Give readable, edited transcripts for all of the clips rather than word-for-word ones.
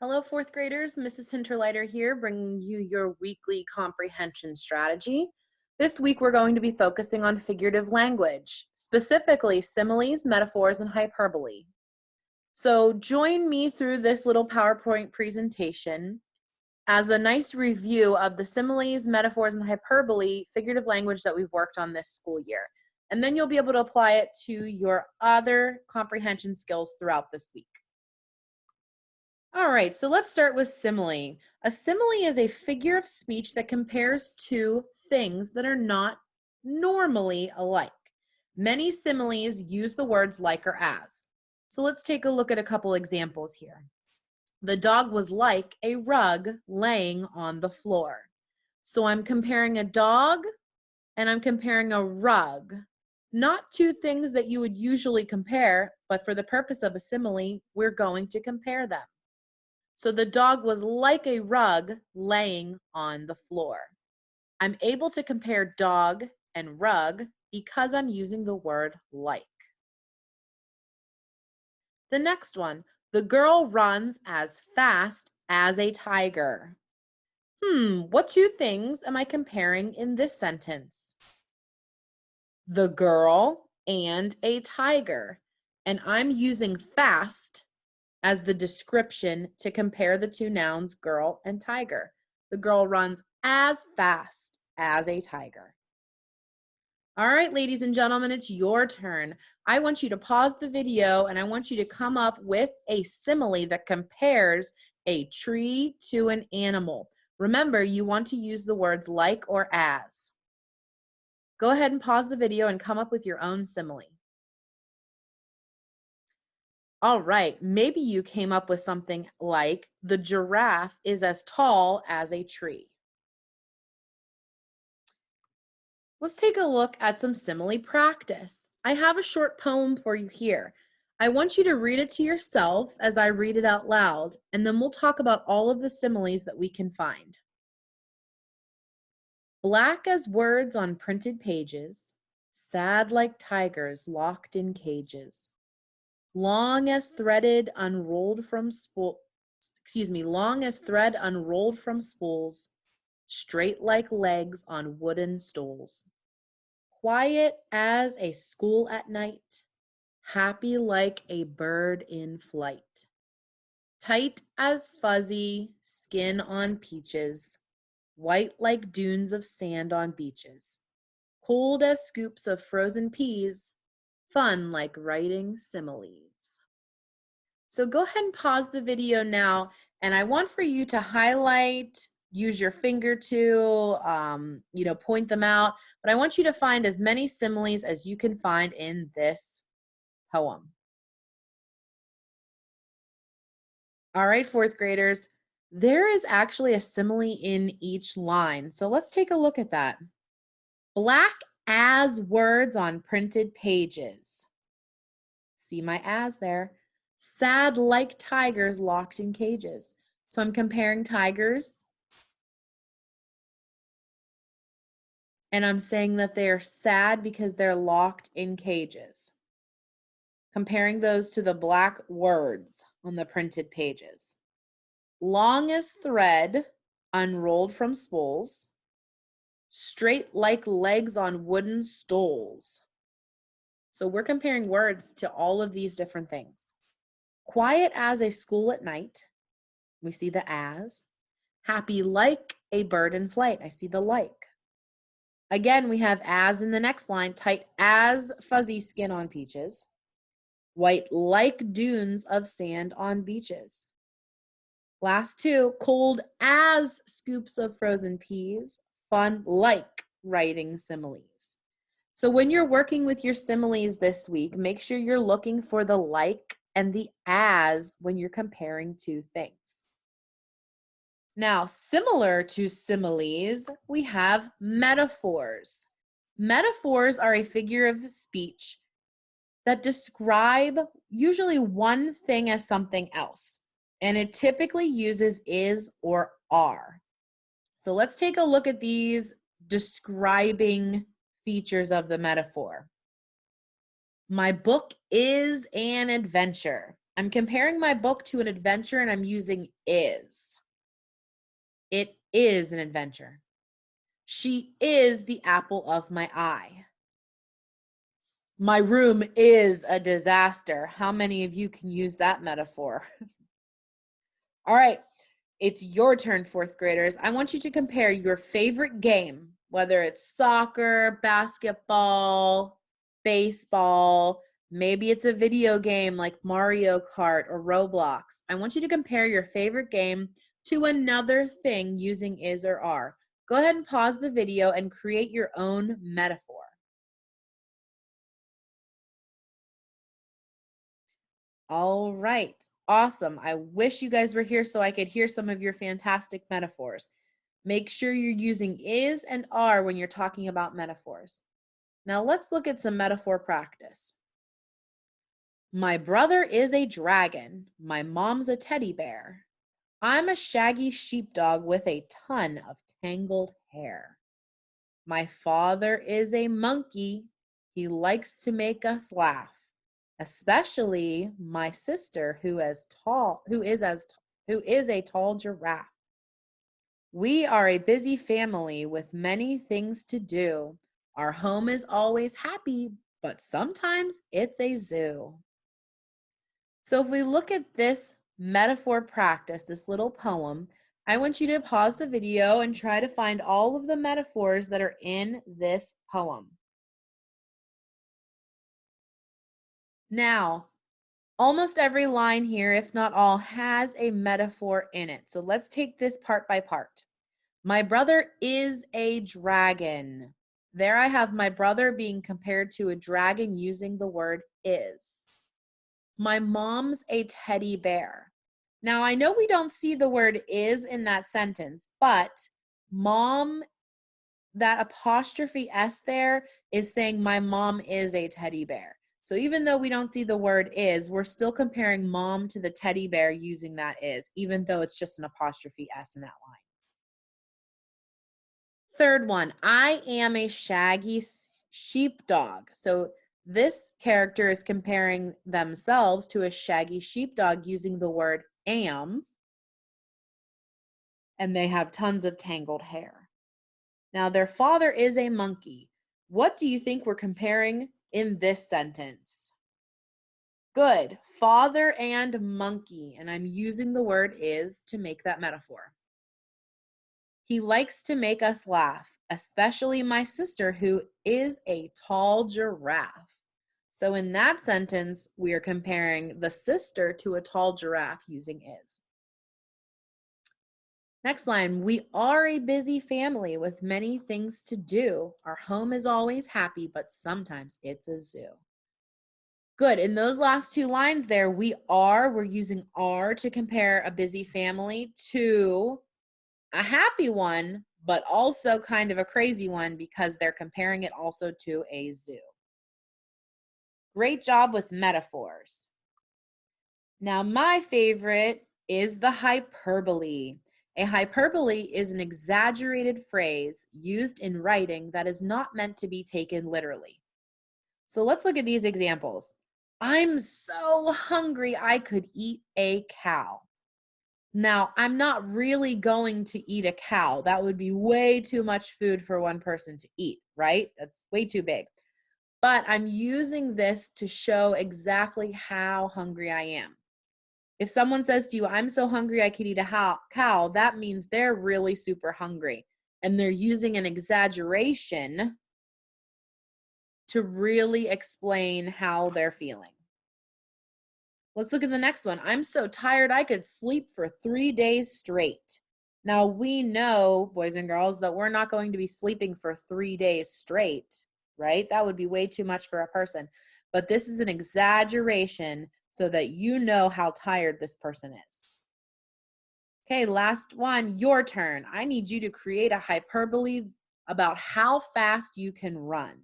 Hello, fourth graders. Mrs. Hinterliter here, bringing you your weekly comprehension strategy. This week, we're going to be focusing on figurative language, specifically similes, metaphors, and hyperbole. So join me through this little PowerPoint presentation as a nice review of the similes, metaphors, and hyperbole figurative language that we've worked on this school year. And then you'll be able to apply it to your other comprehension skills throughout this week. All right, so let's start with simile. A simile is a figure of speech that compares two things that are not normally alike. Many similes use the words like or as. So let's take a look at a couple examples here. The dog was like a rug laying on the floor. So I'm comparing a dog and I'm comparing a rug. Not two things that you would usually compare, but for the purpose of a simile, we're going to compare them. So the dog was like a rug laying on the floor. I'm able to compare dog and rug because I'm using the word like. The next one, the girl runs as fast as a tiger. What two things am I comparing in this sentence? The girl and a tiger. And I'm using fast as the description to compare the two nouns, girl and tiger. The girl runs as fast as a tiger. All right, ladies and gentlemen, it's your turn. I want you to pause the video and I want you to come up with a simile that compares a tree to an animal. Remember, you want to use the words like or as. Go ahead and pause the video and come up with your own simile. All right, maybe you came up with something like the giraffe is as tall as a tree. Let's take a look at some simile practice. I have a short poem for you here. I want you to read it to yourself as I read it out loud, and then we'll talk about all of the similes that we can find. Black as words on printed pages, sad like tigers locked in cages. Long as thread unrolled from spools, straight like legs on wooden stools. Quiet as a school at night, happy like a bird in flight. Tight as fuzzy skin on peaches, white like dunes of sand on beaches. Cold as scoops of frozen peas, fun like writing similes. So go ahead and pause the video now, and I want for you to highlight, use your finger to, point them out, but I want you to find as many similes as you can find in this poem. All right, fourth graders, there is actually a simile in each line. So let's take a look at that. Black as words on printed pages. See my as there. Sad like tigers locked in cages. So I'm comparing tigers and I'm saying that they are sad because they're locked in cages. Comparing those to the black words on the printed pages. Long as thread unrolled from spools, straight like legs on wooden stools. So we're comparing words to all of these different things. Quiet as a school at night. We see the as. Happy like a bird in flight. I see the like. Again, we have as in the next line. Tight as fuzzy skin on peaches. White like dunes of sand on beaches. Last two, cold as scoops of frozen peas. Fun like writing similes. So when you're working with your similes this week, make sure you're looking for the like and the as when you're comparing two things. Now, similar to similes, we have metaphors. Metaphors are a figure of speech that describe usually one thing as something else, and it typically uses is or are. So let's take a look at these describing features of the metaphor. My book is an adventure. I'm comparing my book to an adventure and I'm using is. It is an adventure. She is the apple of my eye. My room is a disaster. How many of you can use that metaphor? All right, it's your turn, fourth graders. I want you to compare your favorite game, whether it's soccer, basketball, baseball, maybe it's a video game like Mario Kart or Roblox. I want you to compare your favorite game to another thing using is or are. Go ahead and pause the video and create your own metaphor. All right, awesome. I wish you guys were here so I could hear some of your fantastic metaphors. Make sure you're using is and are when you're talking about metaphors. Now let's look at some metaphor practice. My brother is a dragon. My mom's a teddy bear. I'm a shaggy sheepdog with a ton of tangled hair. My father is a monkey. He likes to make us laugh, especially my sister who is a tall giraffe. We are a busy family with many things to do. Our home is always happy, but sometimes it's a zoo. So if we look at this metaphor practice, this little poem, I want you to pause the video and try to find all of the metaphors that are in this poem. Now, almost every line here, if not all, has a metaphor in it. So let's take this part by part. My brother is a dragon. There I have my brother being compared to a dragon using the word is. My mom's a teddy bear. Now I know we don't see the word is in that sentence, but mom, that apostrophe S there is saying my mom is a teddy bear. So even though we don't see the word is, we're still comparing mom to the teddy bear using that is, even though it's just an apostrophe S in that line. Third one, I am a shaggy sheepdog. So this character is comparing themselves to a shaggy sheepdog using the word am, and they have tons of tangled hair. Now, their father is a monkey. What do you think we're comparing in this sentence? Good, father and monkey, and I'm using the word is to make that metaphor. He likes to make us laugh, especially my sister, who is a tall giraffe. So in that sentence, we are comparing the sister to a tall giraffe using is. Next line, we are a busy family with many things to do. Our home is always happy, but sometimes it's a zoo. Good. In those last two lines there, we're using are to compare a busy family to a happy one, but also kind of a crazy one because they're comparing it also to a zoo. Great job with metaphors. Now, my favorite is the hyperbole. A hyperbole is an exaggerated phrase used in writing that is not meant to be taken literally. So let's look at these examples. I'm so hungry I could eat a cow. Now, I'm not really going to eat a cow. That would be way too much food for one person to eat, right? That's way too big. But I'm using this to show exactly how hungry I am. If someone says to you, I'm so hungry I could eat a cow, that means they're really super hungry. And they're using an exaggeration to really explain how they're feeling. Let's look at the next one. I'm so tired I could sleep for 3 days straight. Now we know, boys and girls, that we're not going to be sleeping for 3 days straight, right? That would be way too much for a person. But this is an exaggeration so that you know how tired this person is. Okay, last one, your turn. I need you to create a hyperbole about how fast you can run.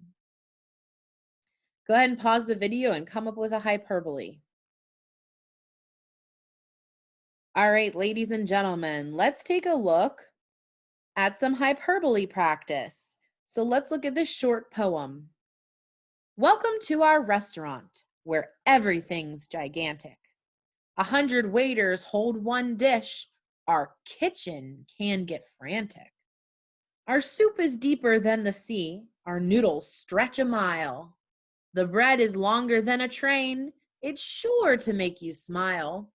Go ahead and pause the video and come up with a hyperbole. All right, ladies and gentlemen, let's take a look at some hyperbole practice. So let's look at this short poem. Welcome to our restaurant where everything's gigantic. 100 waiters hold one dish. Our kitchen can get frantic. Our soup is deeper than the sea. Our noodles stretch a mile. The bread is longer than a train. It's sure to make you smile.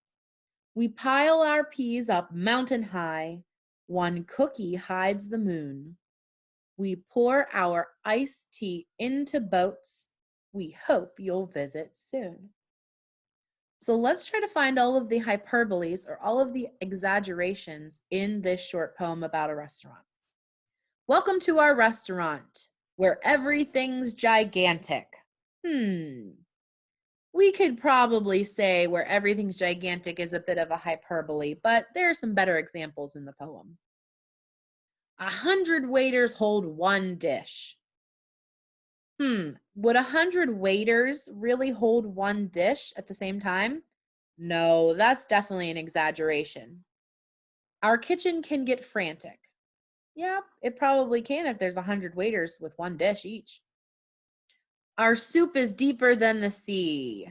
We pile our peas up mountain high. One cookie hides the moon. We pour our iced tea into boats. We hope you'll visit soon. So let's try to find all of the hyperboles or all of the exaggerations in this short poem about a restaurant. Welcome to our restaurant, where everything's gigantic. We could probably say where everything's gigantic is a bit of a hyperbole, but there are some better examples in the poem. 100 waiters hold one dish. Would 100 waiters really hold one dish at the same time? No, that's definitely an exaggeration. Our kitchen can get frantic. Yeah, it probably can if there's 100 waiters with one dish each. Our soup is deeper than the sea.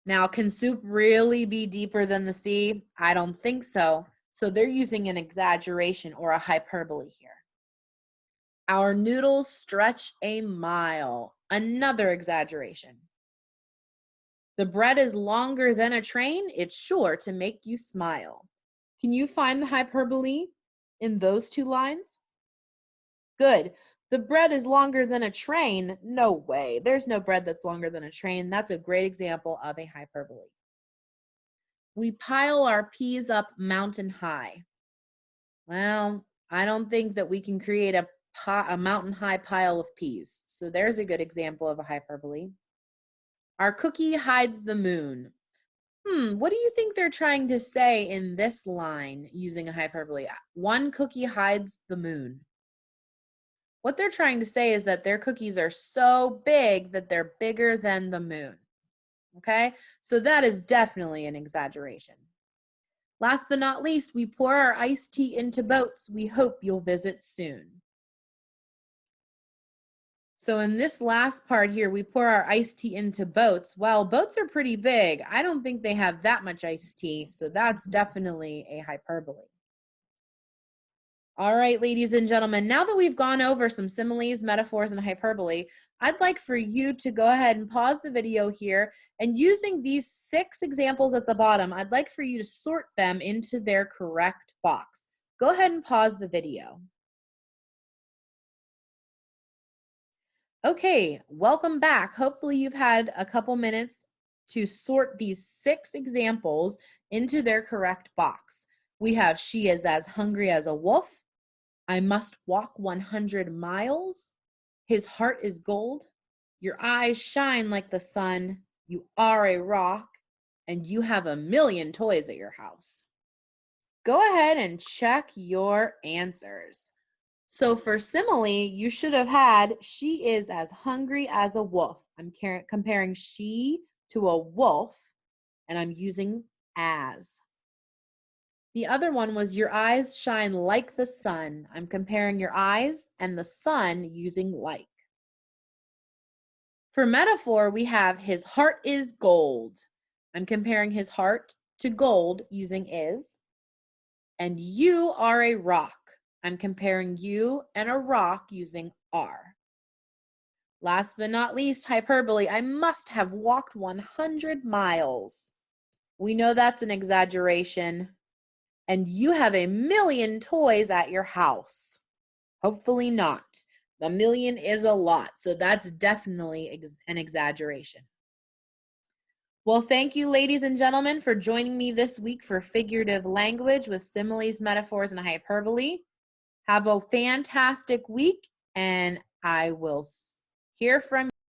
Now, can soup really be deeper than the sea? I don't think so. So they're using an exaggeration or a hyperbole here. Our noodles stretch a mile. Another exaggeration. The bread is longer than a train. It's sure to make you smile. Can you find the hyperbole in those two lines? Good. The bread is longer than a train. No way. There's no bread that's longer than a train. That's a great example of a hyperbole. We pile our peas up mountain high. Well, I don't think that we can create a mountain high pile of peas. So there's a good example of a hyperbole. Our cookie hides the moon. What do you think they're trying to say in this line using a hyperbole? One cookie hides the moon. What they're trying to say is that their cookies are so big that they're bigger than the moon. Okay, so that is definitely an exaggeration. Last but not least, we pour our iced tea into boats. We hope you'll visit soon. So in this last part here, we pour our iced tea into boats. Well, boats are pretty big. I don't think they have that much iced tea, so that's definitely a hyperbole. All right, ladies and gentlemen, now that we've gone over some similes, metaphors, and hyperbole, I'd like for you to go ahead and pause the video here, and using these 6 examples at the bottom, I'd like for you to sort them into their correct box. Go ahead and pause the video. Okay, welcome back. Hopefully you've had a couple minutes to sort these 6 examples into their correct box. We have, she is as hungry as a wolf. I must walk 100 miles. His heart is gold. Your eyes shine like the sun. You are a rock, and you have a million toys at your house. Go ahead and check your answers. So for simile, you should have had, she is as hungry as a wolf. I'm comparing she to a wolf, and I'm using as. The other one was your eyes shine like the sun. I'm comparing your eyes and the sun using like. For metaphor, we have his heart is gold. I'm comparing his heart to gold using is. And you are a rock. I'm comparing you and a rock using are. Last but not least, hyperbole. I must have walked 100 miles. We know that's an exaggeration. And you have a million toys at your house. Hopefully not. A million is a lot, so that's definitely an exaggeration. Well, thank you, ladies and gentlemen, for joining me this week for Figurative Language with similes, metaphors, and hyperbole. Have a fantastic week, and I will hear from you.